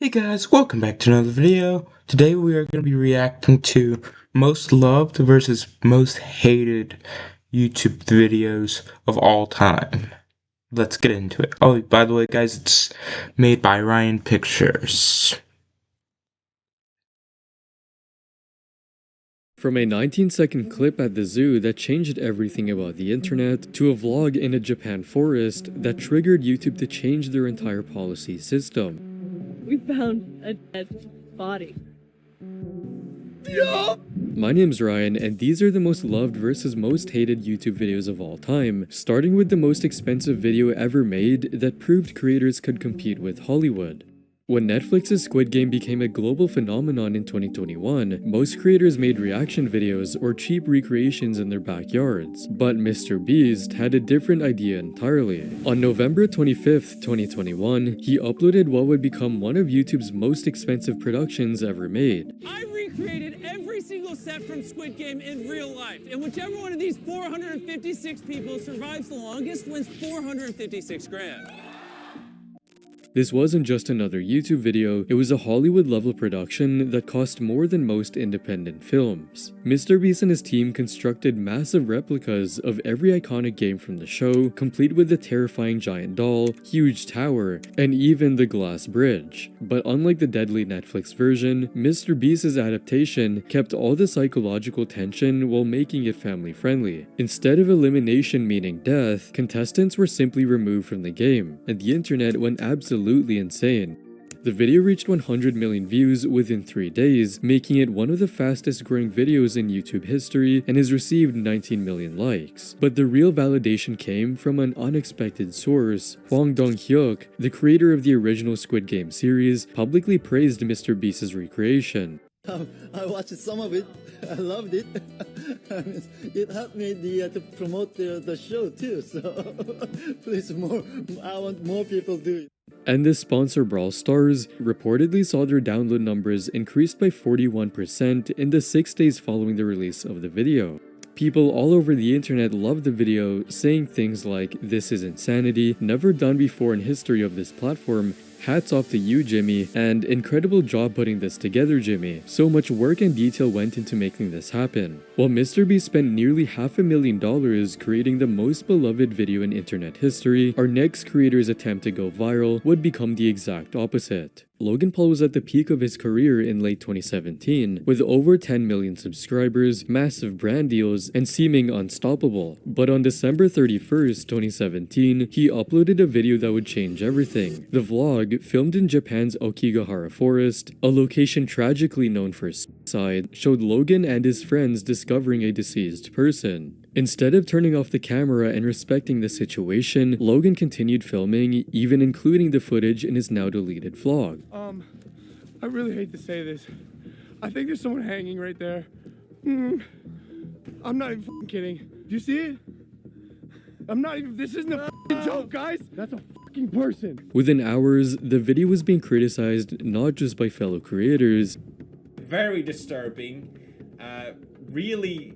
Hey guys, welcome back to another video. Today we are going to be reacting to most loved versus most hated YouTube videos of all time. Let's get into it. Oh, by the way guys, it's made by Ryan Pictures. From a 19-second clip at the zoo that changed everything about the internet, to a vlog in a Japan forest that triggered YouTube to change their entire policy system. We found a dead body. My name's Ryan, and these are the most loved versus most hated YouTube videos of all time, starting with the most expensive video ever made that proved creators could compete with Hollywood. When Netflix's Squid Game became a global phenomenon in 2021, most creators made reaction videos or cheap recreations in their backyards, but MrBeast had a different idea entirely. On November 25th, 2021, he uploaded what would become one of YouTube's most expensive productions ever made. I recreated every single set from Squid Game in real life, and whichever one of these 456 people survives the longest wins 456 grand. This wasn't just another YouTube video, it was a Hollywood-level production that cost more than most independent films. MrBeast and his team constructed massive replicas of every iconic game from the show, complete with the terrifying giant doll, huge tower, and even the glass bridge. But unlike the deadly Netflix version, MrBeast's adaptation kept all the psychological tension while making it family-friendly. Instead of elimination meaning death, contestants were simply removed from the game, and the internet went absolutely insane. The video reached 100 million views within 3 days, making it one of the fastest growing videos in YouTube history and has received 19 million likes. But the real validation came from an unexpected source. Hwang Dong-hyuk, the creator of the original Squid Game series, publicly praised MrBeast's recreation. I watched some of it. I loved it. It helped me to promote the show too. So please, I want more people to do it. And the sponsor Brawl Stars reportedly saw their download numbers increased by 41% in the 6 days following the release of the video. People all over the internet loved the video, saying things like, "This is insanity, never done before in history of this platform, hats off to you, Jimmy, and incredible job putting this together, Jimmy. So much work and detail went into making this happen." While MrBeast spent nearly $500,000 creating the most beloved video in internet history, our next creator's attempt to go viral would become the exact opposite. Logan Paul was at the peak of his career in late 2017, with over 10 million subscribers, massive brand deals, and seeming unstoppable. But on December 31st, 2017, he uploaded a video that would change everything. The vlog, filmed in Japan's Okigahara Forest, a location tragically known for suicide, showed Logan and his friends discovering a deceased person. Instead of turning off the camera and respecting the situation, Logan continued filming, even including the footage in his now deleted vlog. I really hate to say this. I think there's someone hanging right there. I'm not even f***ing kidding. Do you see it? This isn't a f***ing joke, guys. That's a f***ing person. Within hours, the video was being criticized not just by fellow creators. Very disturbing, really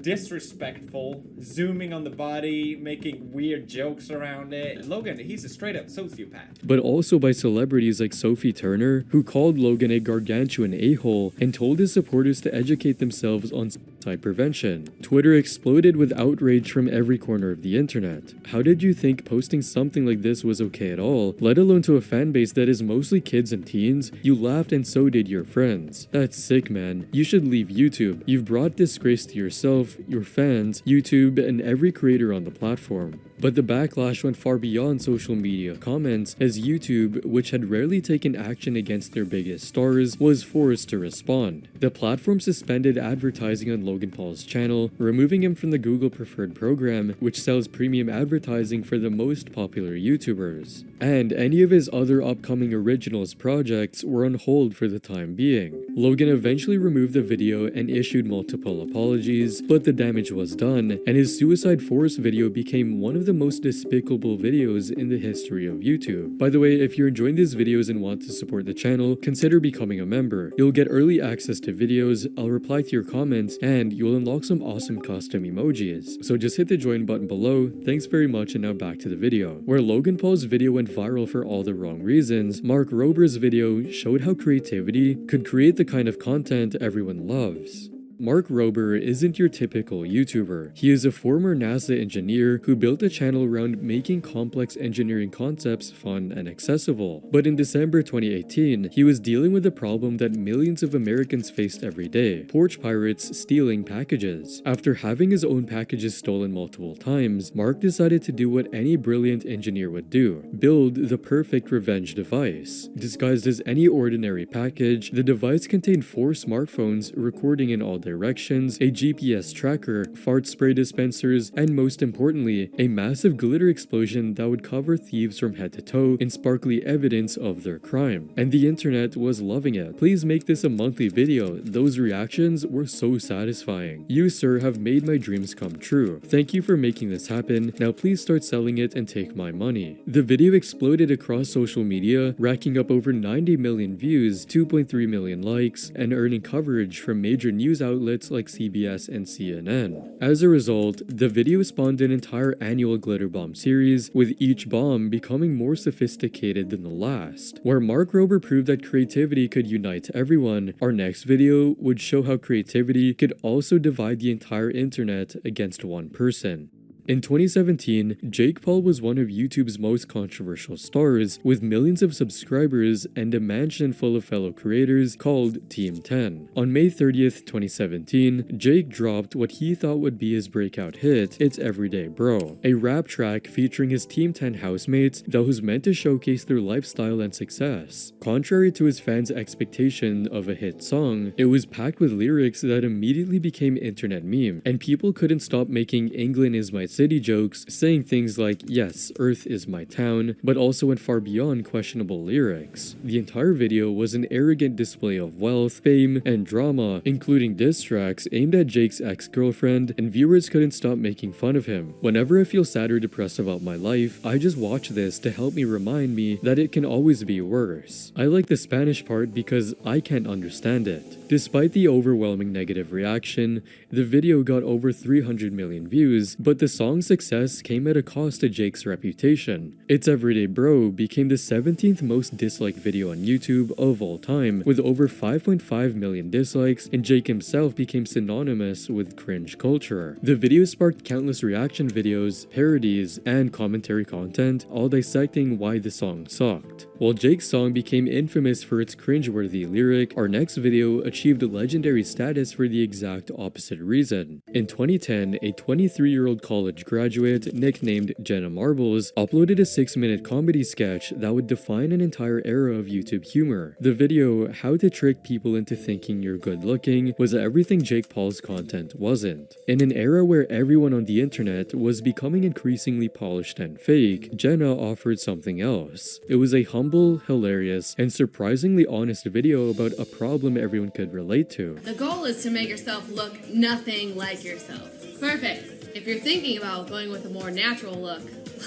disrespectful, zooming on the body, making weird jokes around it. Logan, he's a straight up sociopath. But also by celebrities like Sophie Turner, who called Logan a gargantuan a-hole and told his supporters to educate themselves on suicide prevention. Twitter exploded with outrage from every corner of the internet. How did you think posting something like this was okay at all, let alone to a fan base that is mostly kids and teens? You laughed and so did your friends. That's sick, man. You should leave YouTube. You've brought disgrace to yourself, your fans, YouTube, and every creator on the platform. But the backlash went far beyond social media comments, as YouTube, which had rarely taken action against their biggest stars, was forced to respond. The platform suspended advertising on Logan Paul's channel, removing him from the Google Preferred program, which sells premium advertising for the most popular YouTubers. And any of his other upcoming originals projects were on hold for the time being. Logan eventually removed the video and issued multiple apologies, but the damage was done, and his Suicide Forest video became one of the most despicable videos in the history of YouTube. By the way, if you're enjoying these videos and want to support the channel, consider becoming a member. You'll get early access to videos, I'll reply to your comments, and you'll unlock some awesome custom emojis. So just hit the join button below. Thanks very much, and now back to the video, where Logan Paul's video went went viral for all the wrong reasons, Mark Rober's video showed how creativity could create the kind of content everyone loves. Mark Rober isn't your typical YouTuber. He is a former NASA engineer who built a channel around making complex engineering concepts fun and accessible. But in December 2018, he was dealing with a problem that millions of Americans faced every day: porch pirates stealing packages. After having his own packages stolen multiple times, Mark decided to do what any brilliant engineer would do: build the perfect revenge device. Disguised as any ordinary package, the device contained 4 smartphones recording in all directions, a GPS tracker, fart spray dispensers, and most importantly, a massive glitter explosion that would cover thieves from head to toe in sparkly evidence of their crime. And the internet was loving it. Please make this a monthly video. Those reactions were so satisfying. You, sir, have made my dreams come true. Thank you for making this happen. Now please start selling it and take my money. The video exploded across social media, racking up over 90 million views, 2.3 million likes, and earning coverage from major news outlets like CBS and CNN. As a result, the video spawned an entire annual glitter bomb series, with each bomb becoming more sophisticated than the last. Where Mark Rober proved that creativity could unite everyone, our next video would show how creativity could also divide the entire internet against one person. In 2017, Jake Paul was one of YouTube's most controversial stars, with millions of subscribers and a mansion full of fellow creators called Team 10. On May 30th, 2017, Jake dropped what he thought would be his breakout hit, It's Everyday Bro, a rap track featuring his Team 10 housemates that was meant to showcase their lifestyle and success. Contrary to his fans' expectation of a hit song, it was packed with lyrics that immediately became internet meme, and people couldn't stop making England is my city jokes, saying things like, yes, Earth is my town, but also went far beyond questionable lyrics. The entire video was an arrogant display of wealth, fame, and drama, including diss tracks aimed at Jake's ex-girlfriend, and viewers couldn't stop making fun of him. Whenever I feel sad or depressed about my life, I just watch this to help me remind me that it can always be worse. I like the Spanish part because I can't understand it. Despite the overwhelming negative reaction, the video got over 300 million views, but the song's success came at a cost to Jake's reputation. It's Everyday Bro became the 17th most disliked video on YouTube of all time, with over 5.5 million dislikes, and Jake himself became synonymous with cringe culture. The video sparked countless reaction videos, parodies, and commentary content, all dissecting why the song sucked. While Jake's song became infamous for its cringeworthy lyric, our next video achieved legendary status for the exact opposite reason. In 2010, a 23-year-old college graduate nicknamed Jenna Marbles uploaded a 6-minute comedy sketch that would define an entire era of YouTube humor. The video, How to Trick People into Thinking You're Good Looking, was everything Jake Paul's content wasn't. In an era where everyone on the internet was becoming increasingly polished and fake, Jenna offered something else. It was a humble, hilarious, and surprisingly honest video about a problem everyone could relate to. The goal is to make yourself look nothing like yourself. Perfect. If you're thinking about going with a more natural look,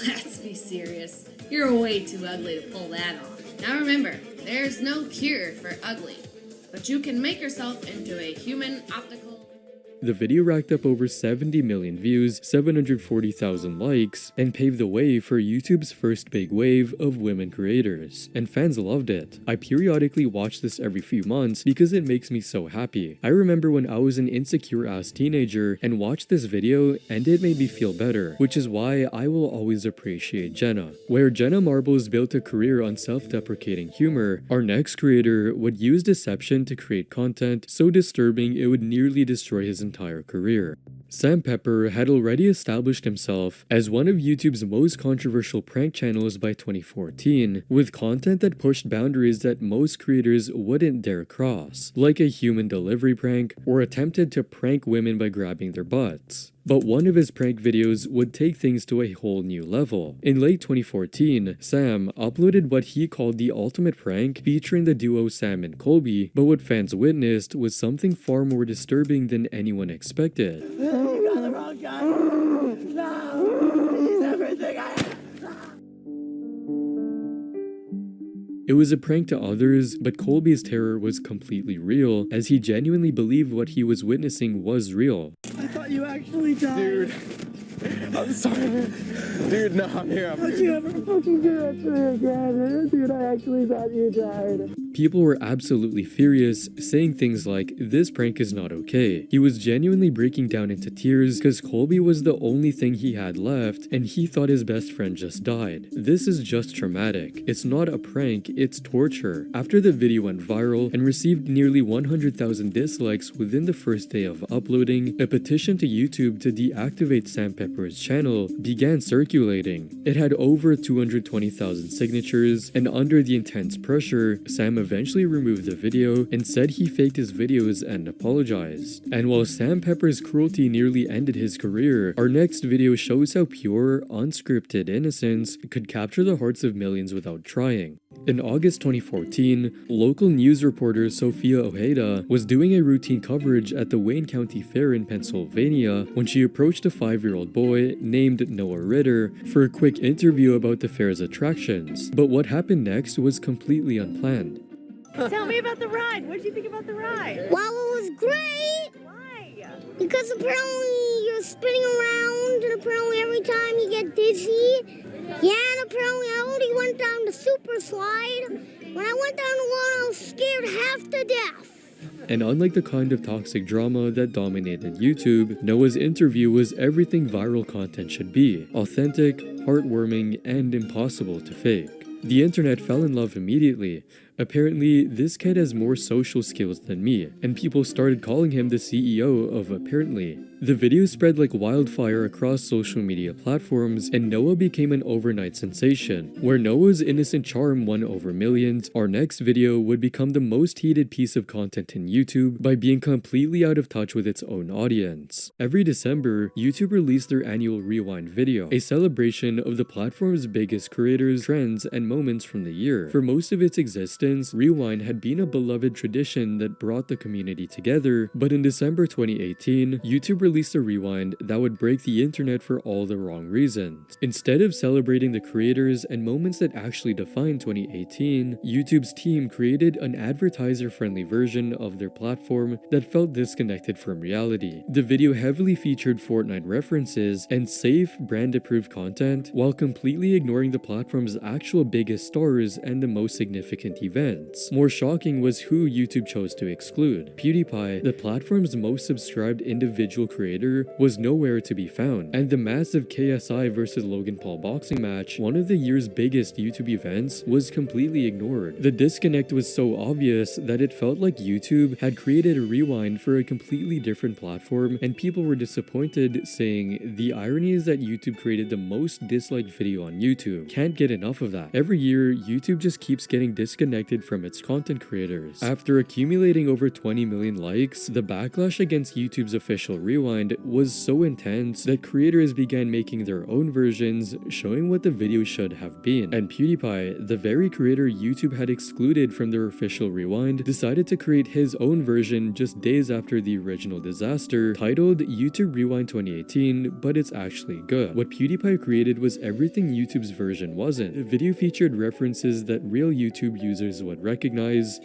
let's be serious. You're way too ugly to pull that off. Now remember, there's no cure for ugly, but you can make yourself into a human optical. The video racked up over 70 million views, 740,000 likes, and paved the way for YouTube's first big wave of women creators. And fans loved it. I periodically watch this every few months because it makes me so happy. I remember when I was an insecure-ass teenager and watched this video, and it made me feel better, which is why I will always appreciate Jenna. Where Jenna Marbles built a career on self-deprecating humor, our next creator would use deception to create content so disturbing it would nearly destroy his entire career. Sam Pepper had already established himself as one of YouTube's most controversial prank channels by 2014, with content that pushed boundaries that most creators wouldn't dare cross, like a human delivery prank or attempted to prank women by grabbing their butts. But one of his prank videos would take things to a whole new level. In late 2014, Sam uploaded what he called the ultimate prank featuring the duo Sam and Colby, but what fans witnessed was something far more disturbing than anyone expected. You got the wrong guy! No! He's everything I have! It was a prank to others, but Colby's terror was completely real, as he genuinely believed what he was witnessing was real. I thought you actually died. Dude, I'm sorry, man. Dude, no, I'm here. Don't you ever fucking do that to me again. Dude, I actually thought you died. People were absolutely furious, saying things like, "This prank is not okay." He was genuinely breaking down into tears because Colby was the only thing he had left and he thought his best friend just died. This is just traumatic. It's not a prank, it's torture. After the video went viral and received nearly 100,000 dislikes within the first day of uploading, a petition to YouTube to deactivate Sam Pepper's channel began circulating. It had over 220,000 signatures, and under the intense pressure, Sam eventually removed the video and said he faked his videos and apologized. And while Sam Pepper's cruelty nearly ended his career, our next video shows how pure, unscripted innocence could capture the hearts of millions without trying. In August 2014, local news reporter Sophia Ojeda was doing a routine coverage at the Wayne County Fair in Pennsylvania when she approached a 5-year-old boy named Noah Ritter for a quick interview about the fair's attractions. But what happened next was completely unplanned. Tell me about the ride. What did you think about the ride? Well, it was great. Why? Because apparently you're spinning around, and apparently every time you get dizzy. Yeah, and apparently I only went down the super slide. When I went down the one, I was scared half to death. And unlike the kind of toxic drama that dominated YouTube, Noah's interview was everything viral content should be: authentic, heartwarming, and impossible to fake. The internet fell in love immediately. Apparently, this kid has more social skills than me, and people started calling him the CEO of Apparently. The video spread like wildfire across social media platforms, and Noah became an overnight sensation. Where Noah's innocent charm won over millions, our next video would become the most heated piece of content in YouTube by being completely out of touch with its own audience. Every December, YouTube released their annual Rewind video, a celebration of the platform's biggest creators, trends, and moments from the year. For most of its existence, Rewind had been a beloved tradition that brought the community together, but in December 2018, YouTube released a rewind that would break the internet for all the wrong reasons. Instead of celebrating the creators and moments that actually defined 2018, YouTube's team created an advertiser-friendly version of their platform that felt disconnected from reality. The video heavily featured Fortnite references and safe, brand-approved content, while completely ignoring the platform's actual biggest stars and the most significant events. More shocking was who YouTube chose to exclude. PewDiePie, the platform's most subscribed individual creator, was nowhere to be found. And the massive KSI vs Logan Paul boxing match, one of the year's biggest YouTube events, was completely ignored. The disconnect was so obvious that it felt like YouTube had created a rewind for a completely different platform, and people were disappointed, saying, "The irony is that YouTube created the most disliked video on YouTube. Can't get enough of that." Every year, YouTube just keeps getting disconnected from its content creators. After accumulating over 20 million likes, the backlash against YouTube's official rewind was so intense that creators began making their own versions, showing what the video should have been. And PewDiePie, the very creator YouTube had excluded from their official rewind, decided to create his own version just days after the original disaster, titled YouTube Rewind 2018, but it's actually good. What PewDiePie created was everything YouTube's version wasn't. The video featured references that real YouTube users would recognize,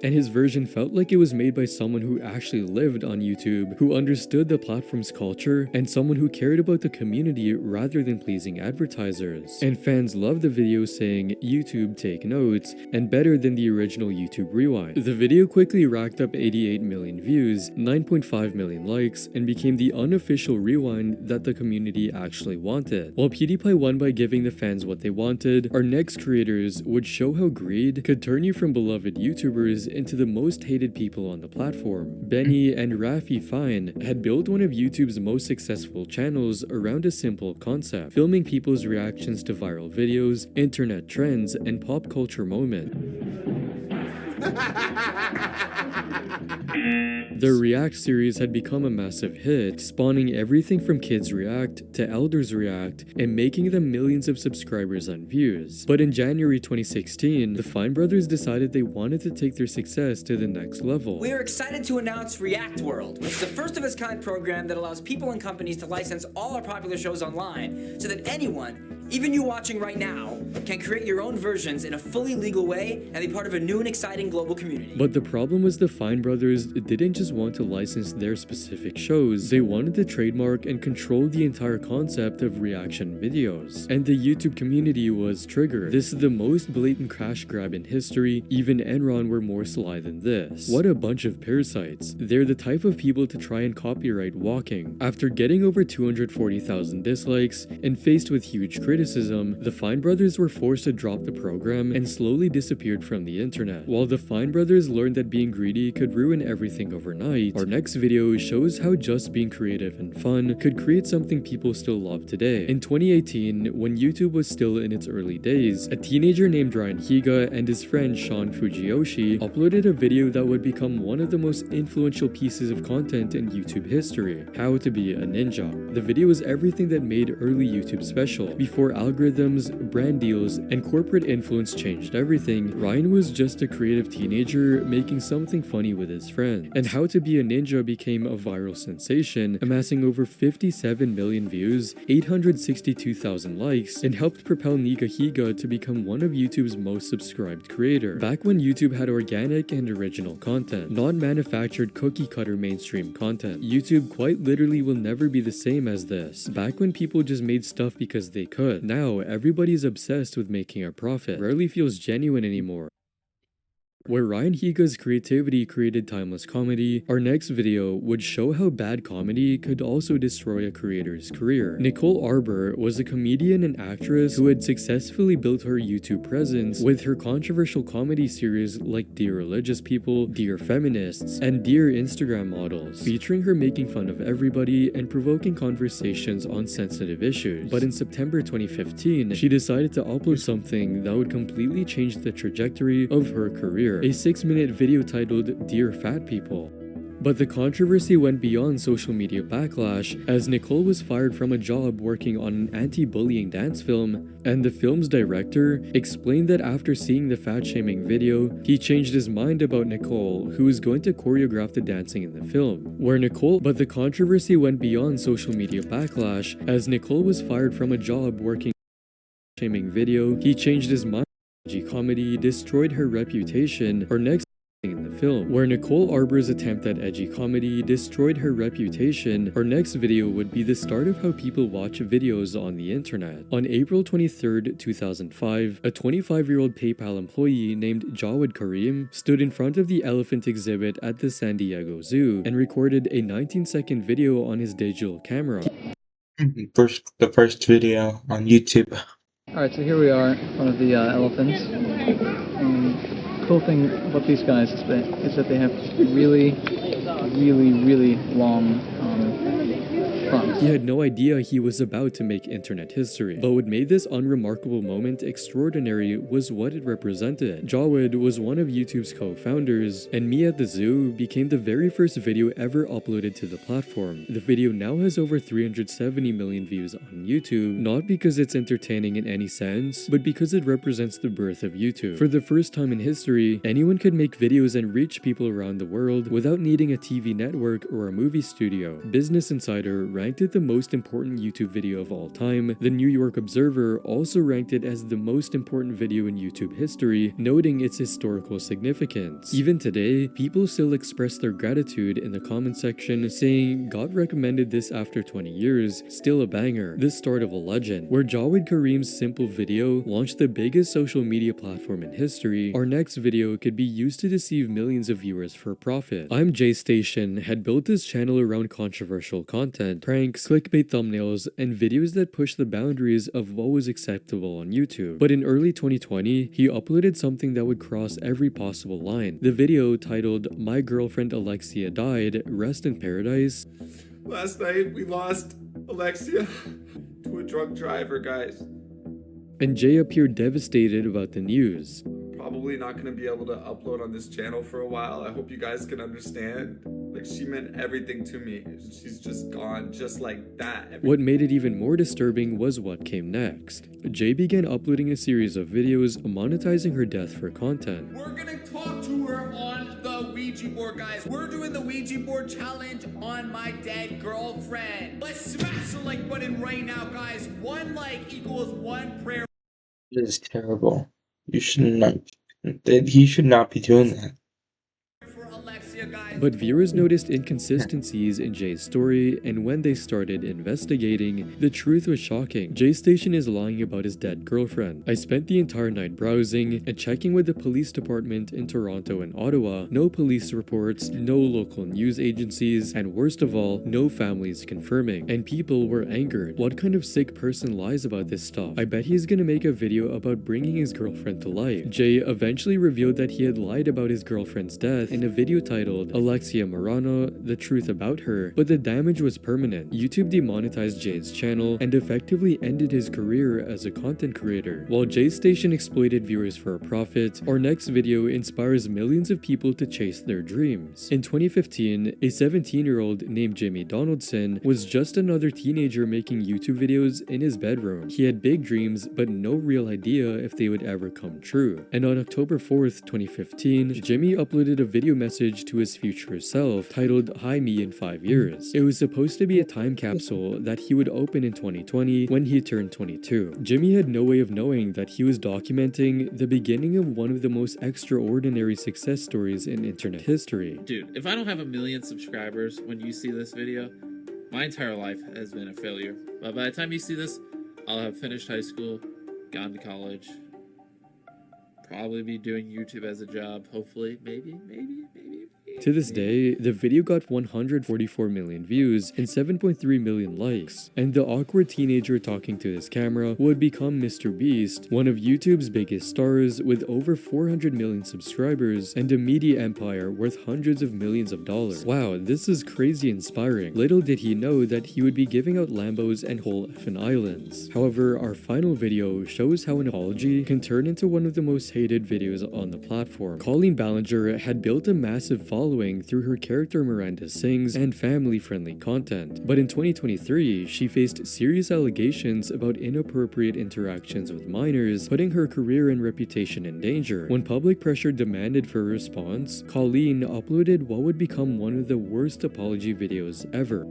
and his version felt like it was made by someone who actually lived on YouTube, who understood the platform's culture, and someone who cared about the community rather than pleasing advertisers. And fans loved the video, saying, "YouTube, take notes," and better than the original YouTube Rewind. The video quickly racked up 88 million views, 9.5 million likes, and became the unofficial rewind that the community actually wanted. While PewDiePie won by giving the fans what they wanted, our next creators would show how greed could turn you from beloved YouTubers into the most hated people on the platform. Benny and Rafi Fine had built one of YouTube's most successful channels around a simple concept: filming people's reactions to viral videos, internet trends, and pop culture moments. The React series had become a massive hit, spawning everything from Kids React to Elders React and making them millions of subscribers and views. But in January 2016, the Fine brothers decided they wanted to take their success to the next level. We are excited to announce React World, which is a first-of-its-kind program that allows people and companies to license all our popular shows online so that anyone, Even you watching right now can create your own versions in a fully legal way and be part of a new and exciting global community. But the problem was the Fine brothers didn't just want to license their specific shows, they wanted to trademark and control the entire concept of reaction videos. And the YouTube community was triggered. This is the most blatant cash grab in history. Even Enron were more sly than this. What a bunch of parasites. They're the type of people to try and copyright walking. After getting over 240,000 dislikes and faced with huge criticism, the Fine brothers were forced to drop the program and slowly disappeared from the internet. While the Fine brothers learned that being greedy could ruin everything overnight, our next video shows how just being creative and fun could create something people still love today. In 2018, when YouTube was still in its early days, a teenager named Ryan Higa and his friend Sean Fujiyoshi uploaded a video that would become one of the most influential pieces of content in YouTube history: How to Be a Ninja. The video was everything that made early YouTube special. Before algorithms, brand deals, and corporate influence changed everything, Ryan was just a creative teenager making something funny with his friend. And How to Be a Ninja became a viral sensation, amassing over 57 million views, 862,000 likes, and helped propel Nika Higa to become one of YouTube's most subscribed creators. Back when YouTube had organic and original content, not manufactured cookie-cutter mainstream content. YouTube quite literally will never be the same as this. Back when people just made stuff because they could. Now, everybody's obsessed with making a profit. Rarely feels genuine anymore. Where Ryan Higa's creativity created timeless comedy, our next video would show how bad comedy could also destroy a creator's career. Nicole Arbour was a comedian and actress who had successfully built her YouTube presence with her controversial comedy series like Dear Religious People, Dear Feminists, and Dear Instagram Models, featuring her making fun of everybody and provoking conversations on sensitive issues. But in September 2015, she decided to upload something that would completely change the trajectory of her career. A 6-minute video titled Dear Fat People. But the controversy went beyond social media backlash, as Nicole was fired from a job working on an anti-bullying dance film, and the film's director explained that after seeing the fat-shaming video, he changed his mind about Nicole, who was going to choreograph the dancing in the film. But the controversy went beyond social media backlash, as Nicole was fired from a job working on an anti-shaming video, he changed his mind. Comedy destroyed her reputation. Our next in the film, where Nicole Arbour's attempt at edgy comedy destroyed her reputation, our next video would be the start of how people watch videos on the internet. On April 23rd, 2005, a 25-year-old PayPal employee named Jawed Karim stood in front of the elephant exhibit at the San Diego Zoo and recorded a 19-second video on his digital camera. The first video on YouTube. Alright, so here we are in front of the elephants. The cool thing about these guys is that they have really long fronts. He had no idea he was about to make internet history. But what made this unremarkable moment extraordinary was what it represented. Jawed was one of YouTube's co-founders, and Me at the Zoo became the very first video ever uploaded to the platform. The video now has over 370 million views on YouTube, not because it's entertaining in any sense, but because it represents the birth of YouTube. For the first time in history, anyone could make videos and reach people around the world without needing a TV network or a movie studio. Business Insider ranked it the most important YouTube video of all time. The New York Observer also ranked it as the most important video in YouTube history, noting its historical significance. Even today, people still express their gratitude in the comment section, saying, "God recommended this after 20 years, still a banger." The start of a legend. Where Jawed Karim's simple video launched the biggest social media platform in history, our next video could be used to deceive millions of viewers for profit. I'm Jay Station had built this channel around controversial content, pranks, clickbait thumbnails, and videos that push the boundaries of what was acceptable on YouTube. But in early 2020, he uploaded something that would cross every possible line. The video, titled "My Girlfriend Alexia Died, Rest in Paradise." Last night, we lost Alexia to a drunk driver, guys. And Jay appeared devastated about the news. Probably not going to be able to upload on this channel for a while. I hope you guys can understand. Like, she meant everything to me. She's just gone just like that. What made it even more disturbing was what came next. Jay began uploading a series of videos monetizing her death for content. We're going to talk to her on the Ouija Ouija board, guys. We're doing the Ouija board challenge on my dead girlfriend. Let's smash the like button right now, guys. 1 like equals 1 prayer. This is terrible. You should not. He should not be doing that. But viewers noticed inconsistencies in Jay's story, and when they started investigating, the truth was shocking. Jay Station is lying about his dead girlfriend. I spent the entire night browsing and checking with the police department in Toronto and Ottawa. No police reports, no local news agencies, and worst of all, no families confirming. And people were angered. What kind of sick person lies about this stuff? I bet he's gonna make a video about bringing his girlfriend to life. Jay eventually revealed that he had lied about his girlfriend's death in a video titled Alexia Morano, The Truth About Her, but the damage was permanent. YouTube demonetized Jay's channel and effectively ended his career as a content creator. While Jay's Station exploited viewers for a profit, our next video inspires millions of people to chase their dreams. In 2015, a 17-year-old named Jimmy Donaldson was just another teenager making YouTube videos in his bedroom. He had big dreams, but no real idea if they would ever come true. And on October 4th, 2015, Jimmy uploaded a video message to his future self titled Hi Me in 5 years. It was supposed to be a time capsule that he would open in 2020 when he turned 22. Jimmy had no way of knowing that he was documenting the beginning of one of the most extraordinary success stories in internet history. Dude, if I don't have 1 million subscribers when you see this video, my entire life has been a failure. But by the time you see this, I'll have finished high school, gone to college, probably be doing YouTube as a job, hopefully, maybe. To this day, the video got 144 million views and 7.3 million likes, and the awkward teenager talking to his camera would become Mr. Beast, one of YouTube's biggest stars with over 400 million subscribers and a media empire worth hundreds of millions of dollars. Wow, this is crazy inspiring. Little did he know that he would be giving out Lambos and whole effing islands. However, our final video shows how an apology can turn into one of the most hated videos on the platform. Colleen Ballinger had built a massive following through her character Miranda Sings and family-friendly content. But in 2023, she faced serious allegations about inappropriate interactions with minors, putting her career and reputation in danger. When public pressure demanded for a response, Colleen uploaded what would become one of the worst apology videos ever.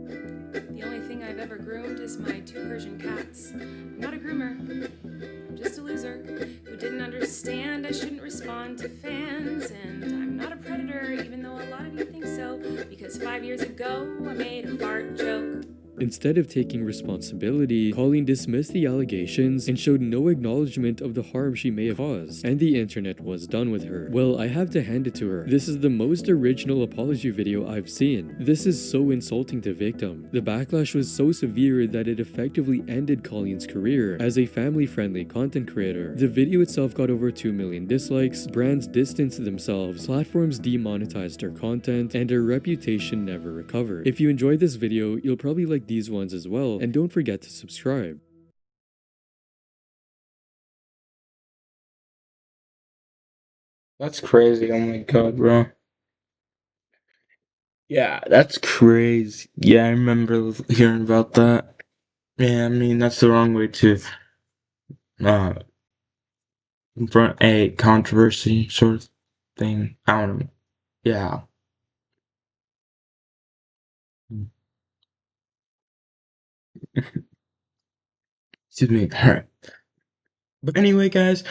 The only thing I've ever groomed is my 2 Persian cats. I'm not a groomer. I'm just a loser who didn't understand I shouldn't respond to fans, and I'm not a predator, even though a lot of you think so, because 5 years ago I made a fart joke. Instead of taking responsibility, Colleen dismissed the allegations and showed no acknowledgement of the harm she may have caused, and the internet was done with her. Well, I have to hand it to her. This is the most original apology video I've seen. This is so insulting to victim. The backlash was so severe that it effectively ended Colleen's career as a family-friendly content creator. The video itself got over 2 million dislikes, brands distanced themselves, platforms demonetized her content, and her reputation never recovered. If you enjoyed this video, you'll probably like these ones as well, and don't forget to subscribe. That's crazy. Oh my god, bro. Yeah, that's crazy. Yeah, I remember hearing about that. Yeah, I mean, that's the wrong way to confront a controversy sort of thing. I don't know. Yeah. Excuse me. Alright. But anyway, guys,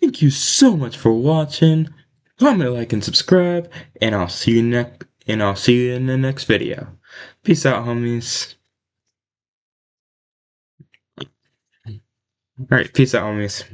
thank you so much for watching. Comment, like, and subscribe, and I'll see you in the next video. Peace out, homies. Alright, peace out, homies.